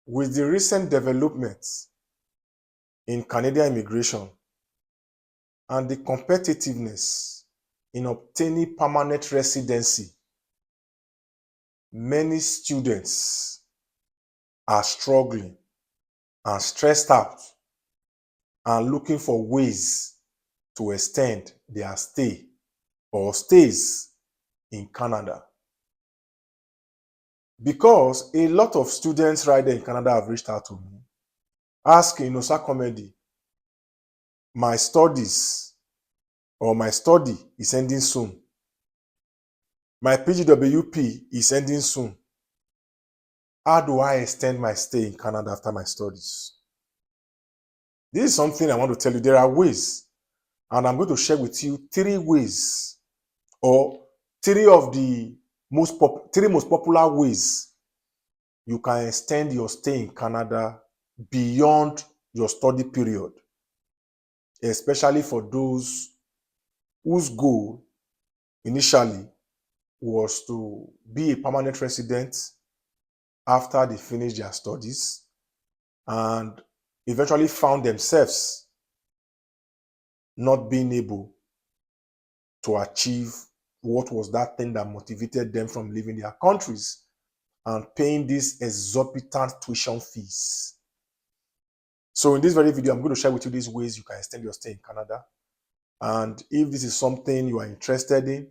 With the recent developments in Canadian immigration and the competitiveness in obtaining permanent residency, many students are struggling and stressed out and looking for ways to extend their stay or stays in Canada. Because a lot of students right there in Canada have reached out to me asking, Sir Comedy, my studies or my study is ending soon. My PGWP is ending soon. How do I extend my stay in Canada after my studies? This is something I want to tell you. There are ways, and I'm going to share with you 3 ways or 3 of the most popular ways you can extend your stay in Canada beyond your study period, especially for those whose goal initially was to be a permanent resident after they finished their studies and eventually found themselves not being able to achieve what was that thing that motivated them from leaving their countries and paying these exorbitant tuition fees. So in this very video, I'm going to share with you these ways you can extend your stay in Canada. And if this is something you are interested in,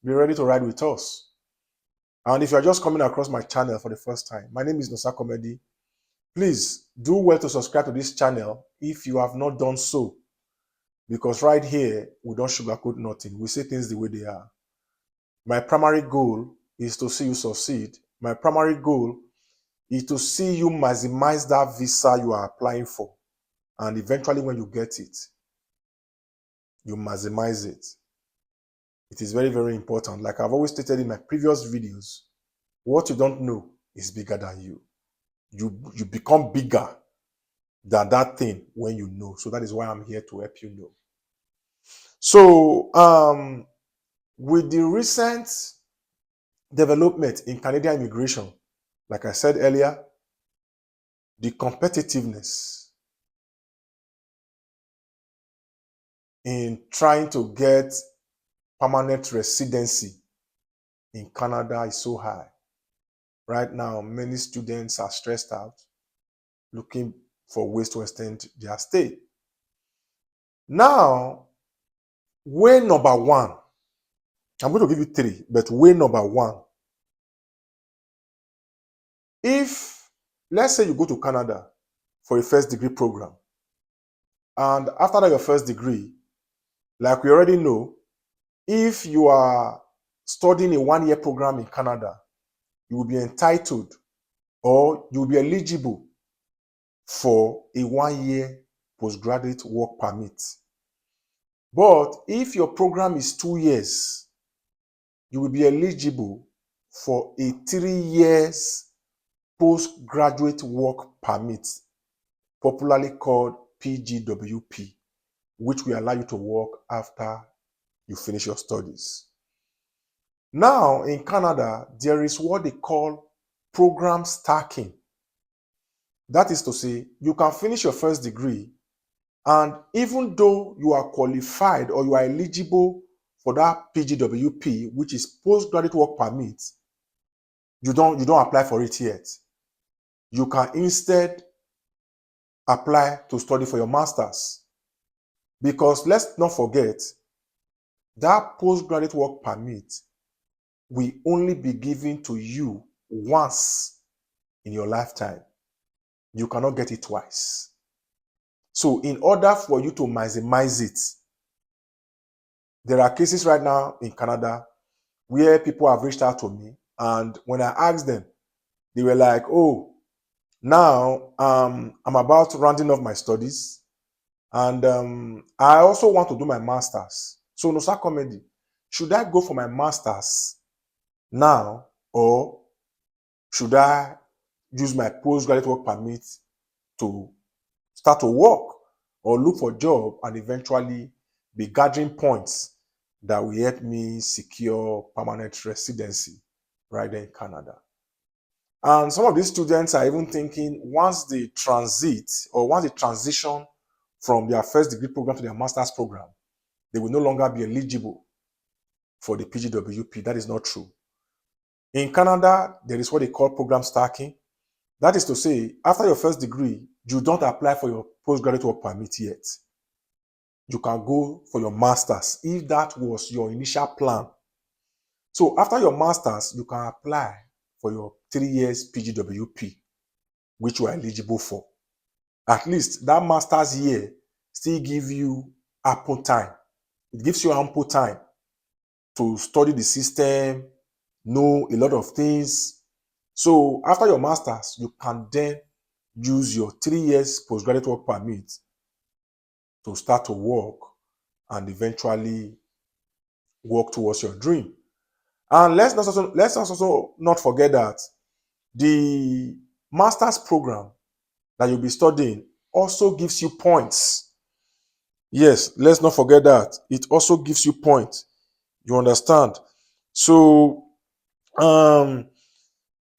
be ready to ride with us. And if you are just coming across my channel for the first time, my name is Nosa Comedy. Please do well to subscribe to this channel if you have not done so. Because right here, we don't sugarcoat nothing. We say things the way they are. My primary goal is to see you succeed. My primary goal is to see you maximize that visa you are applying for. And eventually when you get it, you maximize it. It is very, very important. Like I've always stated in my previous videos, what you don't know is bigger than you. You become bigger than that thing when you know. So that is why I'm here to help you know. So with the recent development in Canadian immigration, like I said earlier, the competitiveness in trying to get permanent residency in Canada is so high. Right now, many students are stressed out, looking for ways to extend their stay. Now, way number 1, I'm going to give you 3, but way number 1, if, let's say you go to Canada for a first degree program, and after that your first degree, like we already know, if you are studying a 1-year program in Canada, you will be entitled or you will be eligible for a 1-year postgraduate work permit. But if your program is 2 years, you will be eligible for a 3 years postgraduate work permit, popularly called PGWP, which will allow you to work after you finish your studies. Now, in Canada, there is what they call program stacking. That is to say, you can finish your first degree, and even though you are qualified or you are eligible for that PGWP, which is postgraduate work permit, you don't apply for it yet. You can instead apply to study for your master's. Because let's not forget, that postgraduate work permit will only be given to you once in your lifetime. You cannot get it twice. So in order for you to maximize it, there are cases right now in Canada where people have reached out to me, and when I asked them, they were like, oh, now I'm about rounding off my studies, and I also want to do my master's. So Nosa Comedy, should I go for my master's now, or should I use my postgraduate work permit to start to work or look for a job and eventually be gathering points that will help me secure permanent residency right there in Canada? And some of these students are even thinking once they transit or once they transition from their first degree program to their master's program, they will no longer be eligible for the PGWP. That is not true. In Canada, there is what they call program stacking. That is to say, after your first degree, you don't apply for your postgraduate work permit yet. You can go for your master's if that was your initial plan. So after your master's, you can apply for your 3 years PGWP, which you are eligible for. At least that master's year still give you ample time. It gives you ample time to study the system, know a lot of things. So after your master's, you can then use your 3 years postgraduate work permit to start to work and eventually work towards your dream. And let's also not forget that the master's program that you'll be studying also gives you points. Yes, let's not forget that. It also gives you points. You understand? So,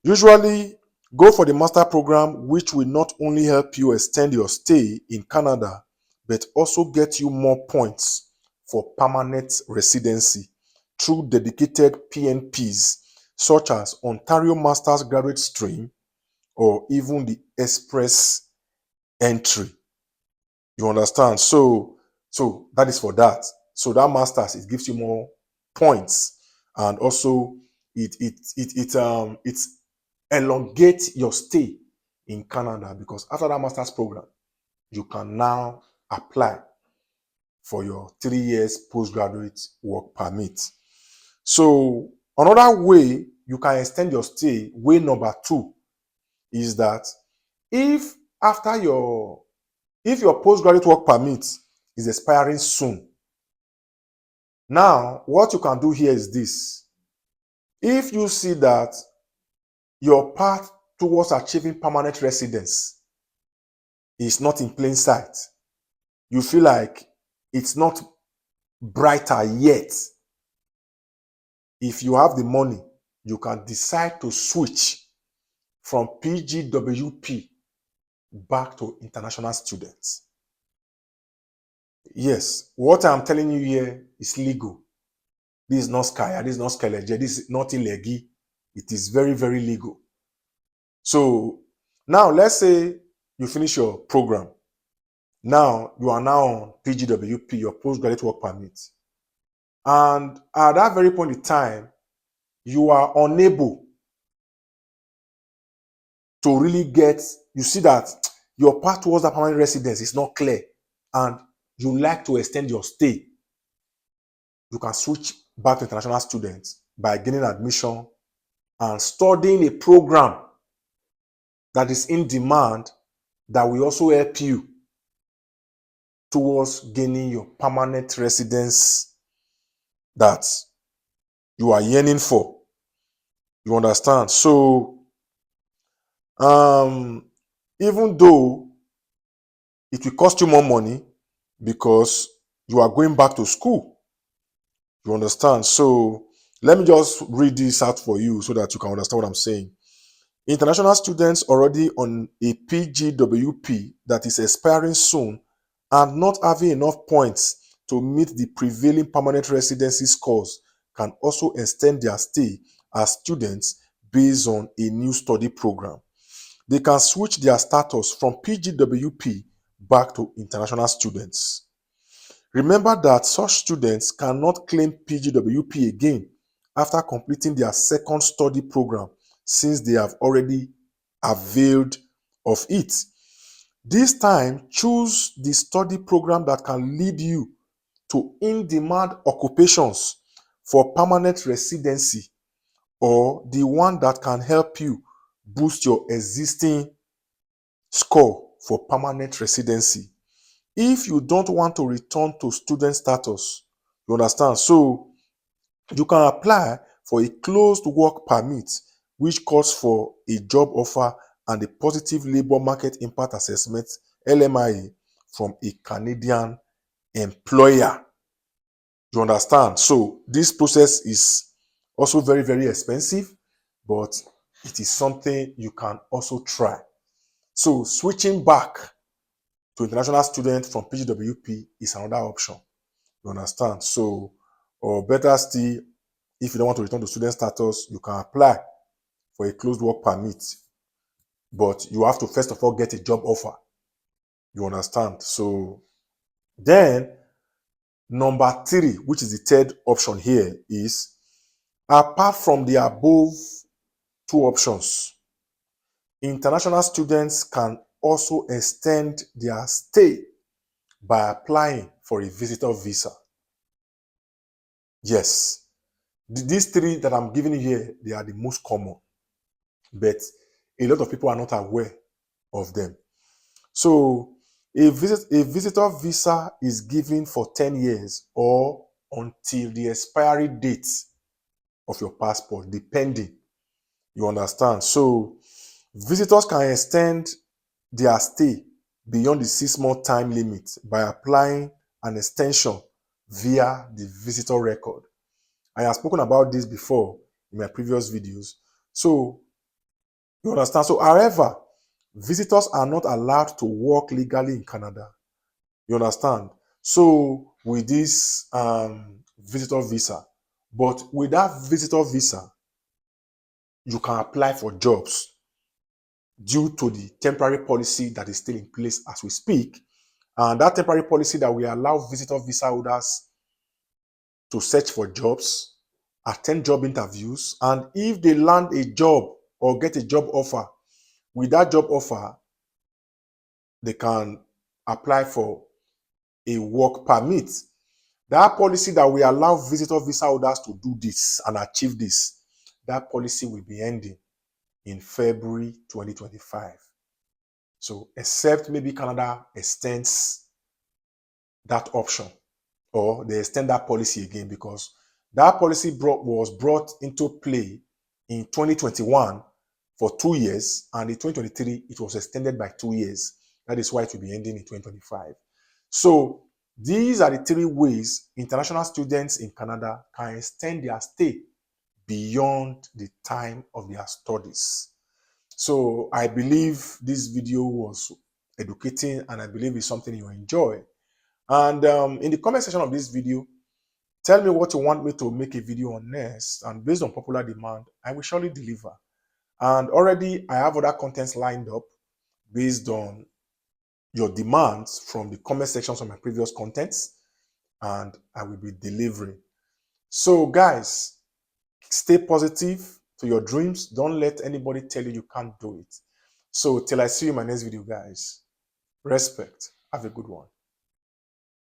usually go for the master program, which will not only help you extend your stay in Canada, but also get you more points for permanent residency through dedicated PNPs, such as Ontario Masters Graduate Stream or even the Express Entry. You understand? So that is for that. So that masters, it gives you more points, and also it elongates your stay in Canada, because after that master's program, you can now apply for your 3 years postgraduate work permit. So another way you can extend your stay, way number 2, is that if your postgraduate work permit is expiring soon, now what you can do here is this. If you see that your path towards achieving permanent residence is not in plain sight, you feel like it's not brighter yet, if you have the money, you can decide to switch from PGWP back to international students. Yes, what I'm telling you here is legal. This is not Skya, this is not Skeleje, this is not Ilegi. It is very, very legal. So now let's say you finish your program. Now you are now on PGWP, your postgraduate work permit. And at that very point in time, you are unable to really you see that your path towards that permanent residence is not clear, and you like to extend your stay. You can switch back to international students by gaining admission and studying a program that is in demand, that will also help you towards gaining your permanent residence that you are yearning for. You understand? So, even though it will cost you more money because you are going back to school, you understand? So, let me just read this out for you so that you can understand what I'm saying. International students already on a PGWP that is expiring soon and not having enough points to meet the prevailing permanent residency scores can also extend their stay as students based on a new study program. They can switch their status from PGWP back to international students. Remember that such students cannot claim PGWP again after completing their second study program, since they have already availed of it. This time, choose the study program that can lead you to in-demand occupations for permanent residency, or the one that can help you boost your existing score for permanent residency. If you don't want to return to student status, you understand? So you can apply for a closed work permit, which calls for a job offer and a positive labor market impact assessment, LMIA, from a Canadian employer. You understand? So this process is also very, very expensive, but it is something you can also try. So switching back to international student from PGWP is another option. You understand? So, or better still, if you don't want to return to student status, you can apply for a closed work permit, but you have to first of all get a job offer. You understand? So then number 3, which is the third option here, is apart from the above 2 options, international students can also extend their stay by applying for a visitor visa. Yes, these 3 that I'm giving you here, they are the most common, but a lot of people are not aware of them. So a visitor visa is given for 10 years or until the expiry date of your passport, depending. You understand? So visitors can extend their stay beyond the 6-month time limit by applying an extension via the visitor record. I have spoken about this before in my previous videos. So you understand? So however, visitors are not allowed to work legally in Canada. You understand? So with this visitor visa, but with that visitor visa, you can apply for jobs due to the temporary policy that is still in place as we speak. And that temporary policy that will allow visitor visa holders to search for jobs, attend job interviews, and if they land a job or get a job offer, with that job offer, they can apply for a work permit. That policy that will allow visitor visa holders to do this and achieve this, that policy will be ending in February 2025. So except maybe Canada extends that option or they extend that policy again, because that policy was brought into play in 2021 for 2 years, and in 2023 it was extended by 2 years. That is why it will be ending in 2025. So these are the 3 ways international students in Canada can extend their stay beyond the time of their studies. So I believe this video was educating, and I believe it's something you enjoy. And in the comment section of this video, tell me what you want me to make a video on next, and based on popular demand, I will surely deliver. And already I have other contents lined up based on your demands from the comment sections of my previous contents, and I will be delivering. So guys, stay positive to your dreams. Don't let anybody tell you you can't do it. So till I see you in my next video, guys, respect. Have a good one.